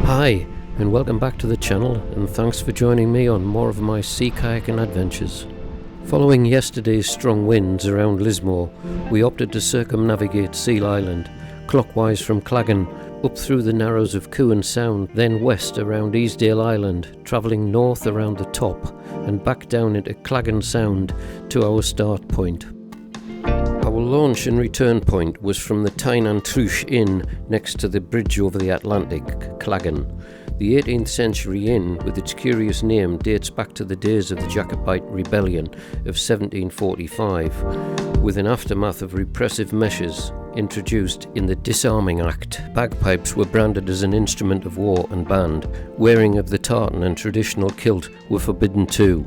Hi, and welcome back to the channel, and thanks for joining me on more of my sea kayaking adventures. Following yesterday's strong winds around Lismore, we opted to circumnavigate Seil Island, clockwise from Clachan, up through the narrows of Cuan Sound, then west around Easdale Island, travelling north around the top, and back down into Clachan Sound to our start point. Our launch and return point was from the Tigh and Truish Inn next to the bridge over the Atlantic, Clachan. The 18th century inn, with its curious name, dates back to the days of the Jacobite Rebellion of 1745, with an aftermath of repressive measures introduced in the Disarming Act. Bagpipes were branded as an instrument of war and banned. Wearing of the tartan and traditional kilt were forbidden too,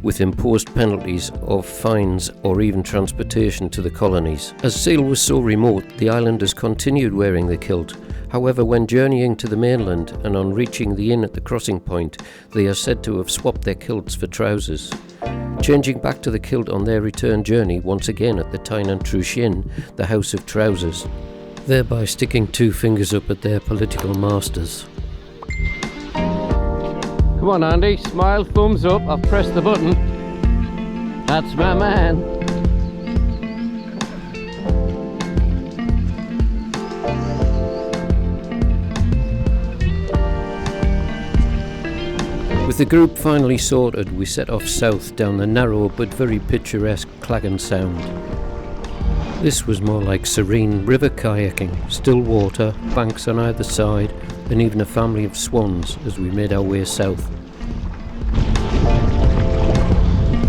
with imposed penalties of fines or even transportation to the colonies. As Seil was so remote, the islanders continued wearing the kilt. However, when journeying to the mainland and on reaching the inn at the crossing point, they are said to have swapped their kilts for trousers. Changing back to the kilt on their return journey once again at the Tigh and Truish Inn, the House of Trousers, thereby sticking two fingers up at their political masters. Come on Andy, smile, thumbs up, I've pressed the button. That's my man. With the group finally sorted, we set off south down the narrow but very picturesque Clachan Sound. This was more like serene river kayaking, still water, banks on either side, and even a family of swans as we made our way south.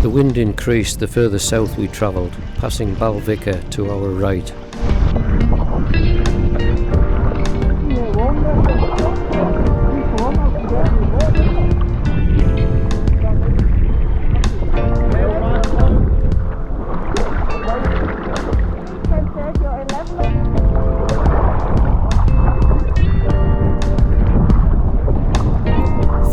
The wind increased the further south we travelled, passing Balvicar to our right.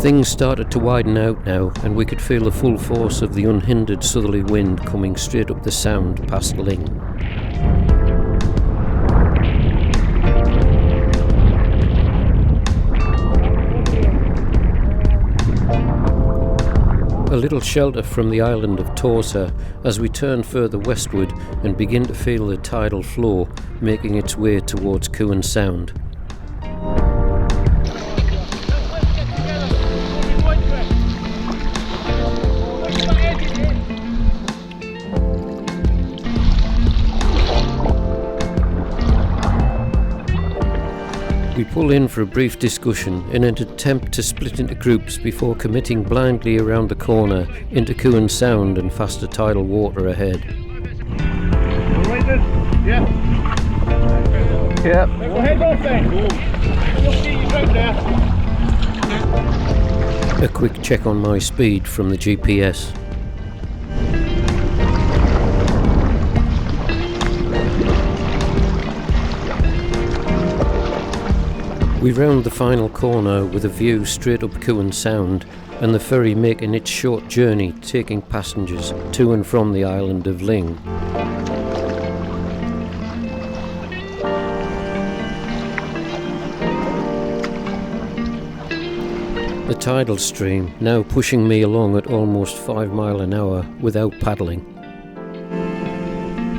Things started to widen out now, and we could feel the full force of the unhindered southerly wind coming straight up the sound past Ling. A little shelter from the island of Torsa as we turn further westward and begin to feel the tidal flow making its way towards Cuan Sound. We pull in for a brief discussion in an attempt to split into groups before committing blindly around the corner into Cuan Sound and faster tidal water ahead. Yeah. Yep. Go head off then. You'll see you right there. A quick check on my speed from the GPS. We round the final corner with a view straight up Cuan Sound and the ferry making its short journey taking passengers to and from the island of Ling. The tidal stream now pushing me along at almost 5 miles an hour without paddling.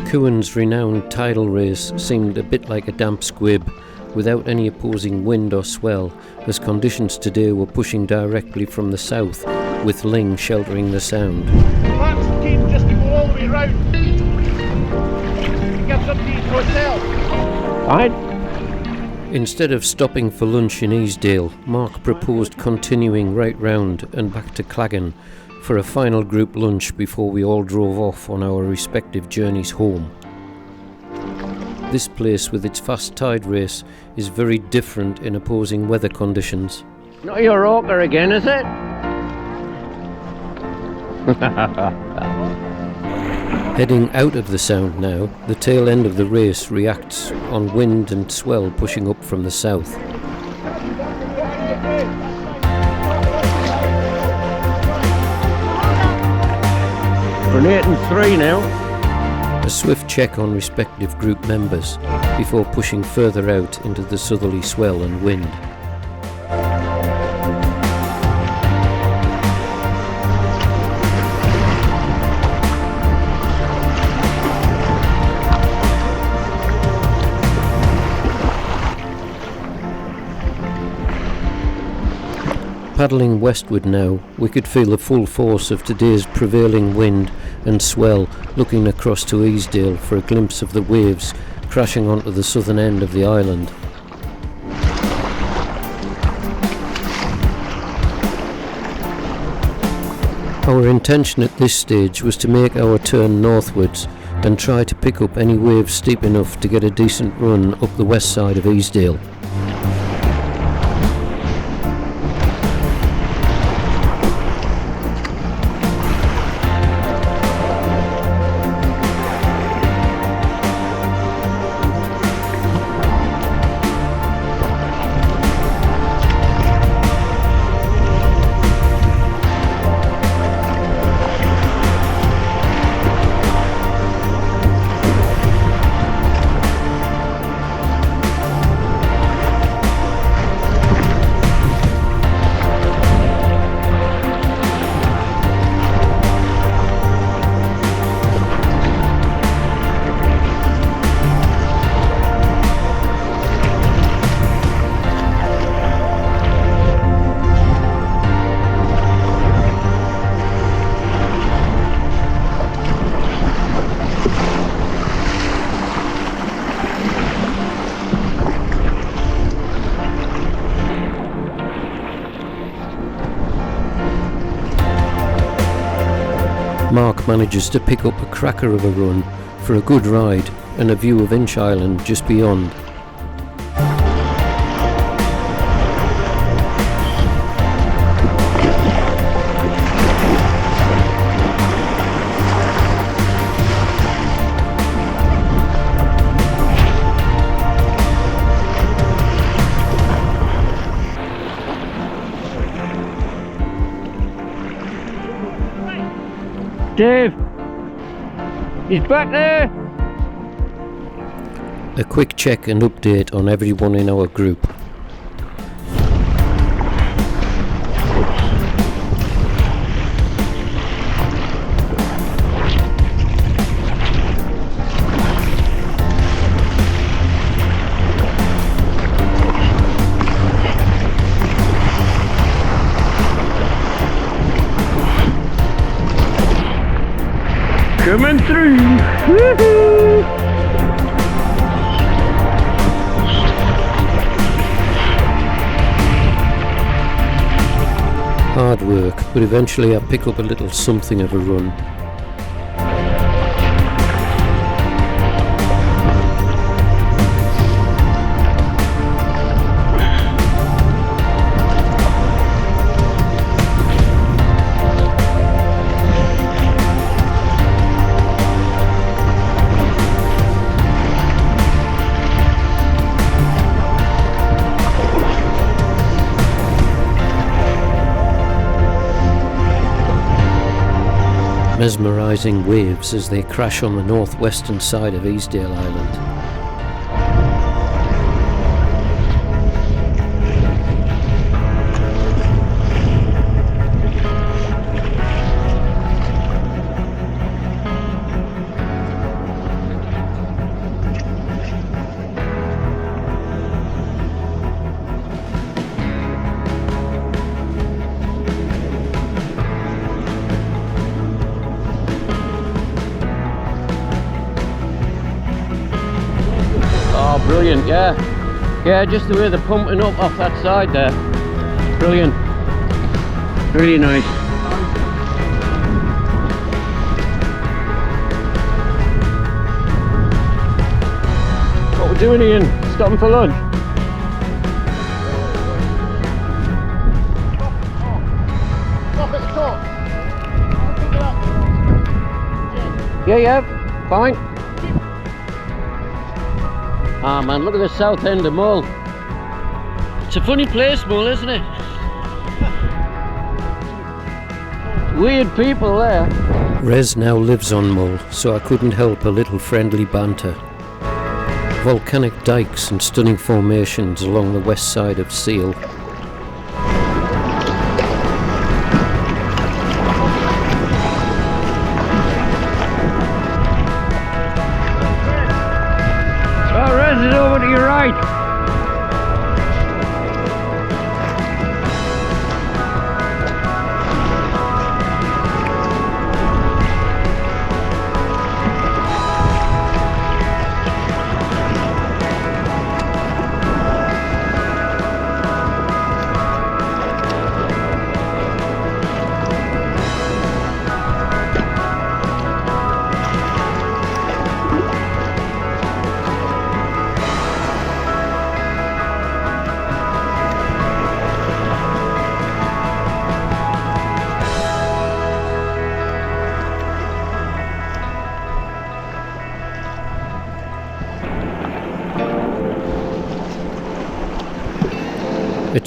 Cuan's renowned tidal race seemed a bit like a damp squib, without any opposing wind or swell, as conditions today were pushing directly from the south, with Ling sheltering the sound. Mark's keen just to go all the way round. Get some tea to hotel. Fine. Instead of stopping for lunch in Easdale, Mark proposed continuing right round and back to Clachan for a final group lunch before we all drove off on our respective journeys home. This place with its fast tide race is very different in opposing weather conditions. Not your orca again, is it? Heading out of the sound now, the tail end of the race reacts on wind and swell pushing up from the south. We're 8 and 3 now. A swift check on respective group members before pushing further out into the southerly swell and wind. Paddling westward now, we could feel the full force of today's prevailing wind and swell, looking across to Easdale for a glimpse of the waves crashing onto the southern end of the island. Our intention at this stage was to make our turn northwards and try to pick up any waves steep enough to get a decent run up the west side of Easdale. Mark manages to pick up a cracker of a run for a good ride and a view of Inch Island just beyond. Dave! He's back there! A quick check and update on everyone in our group. Coming through! Woohoo! Hard work, but eventually I pick up a little something of a run. Mesmerising waves as they crash on the northwestern side of Easdale Island. Brilliant, yeah. Yeah, just the way they're pumping up off that side there. Brilliant. Really nice. What we're doing, Ian? Stopping for lunch? Stop at the top. Yeah, fine. Ah man, look at the south end of Mull. It's a funny place, Mull, isn't it? Weird people there. Rez now lives on Mull, so I couldn't help a little friendly banter. Volcanic dikes and stunning formations along the west side of Seil. Over to your right.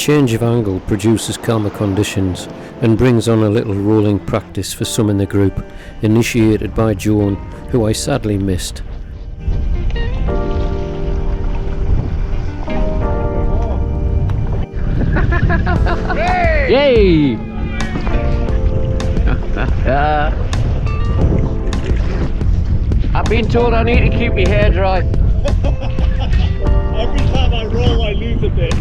change of angle produces calmer conditions and brings on a little rolling practice for some in the group, initiated by Joan, who I sadly missed. Yay! I've been told I need to keep my hair dry. Every time I roll, I lose a bit.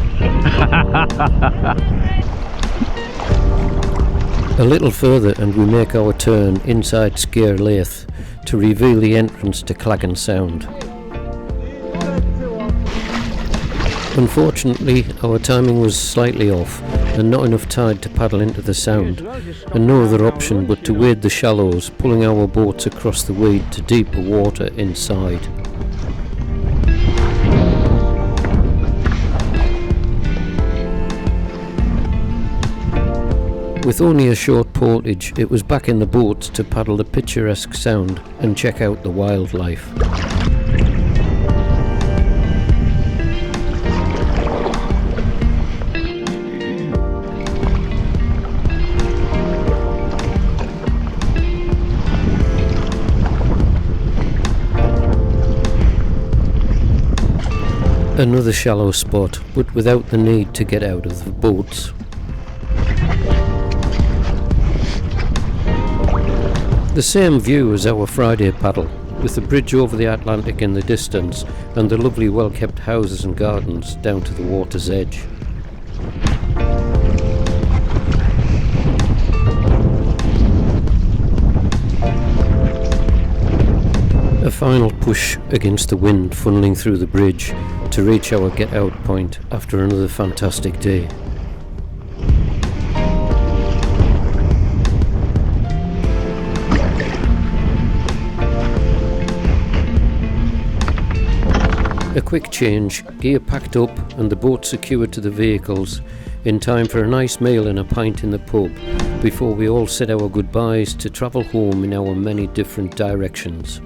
A little further and we make our turn inside Sager Laith to reveal the entrance to Clachan Sound. Unfortunately, our timing was slightly off and not enough tide to paddle into the sound, and no other option but to wade the shallows, pulling our boats across the weed to deeper water inside. With only a short portage, it was back in the boats to paddle the picturesque sound and check out the wildlife. Another shallow spot, but without the need to get out of the boats. The same view as our Friday paddle, with the bridge over the Atlantic in the distance and the lovely well-kept houses and gardens down to the water's edge. A final push against the wind funneling through the bridge to reach our get-out point after another fantastic day. A quick change, gear packed up and the boat secured to the vehicles in time for a nice meal and a pint in the pub before we all said our goodbyes to travel home in our many different directions.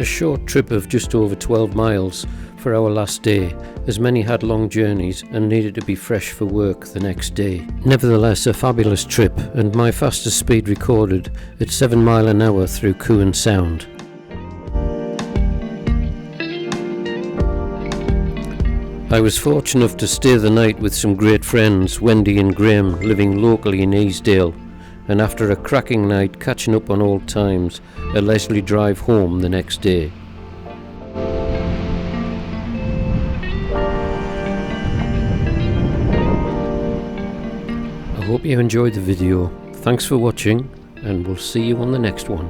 A short trip of just over 12 miles for our last day, as many had long journeys and needed to be fresh for work the next day. Nevertheless, a fabulous trip, and my fastest speed recorded at 7 miles an hour through Cuan Sound. I was fortunate enough to stay the night with some great friends, Wendy and Graham, living locally in Easdale, and after a cracking night catching up on old times, a leisurely drive home the next day. I hope you enjoyed the video. Thanks for watching, and we'll see you on the next one.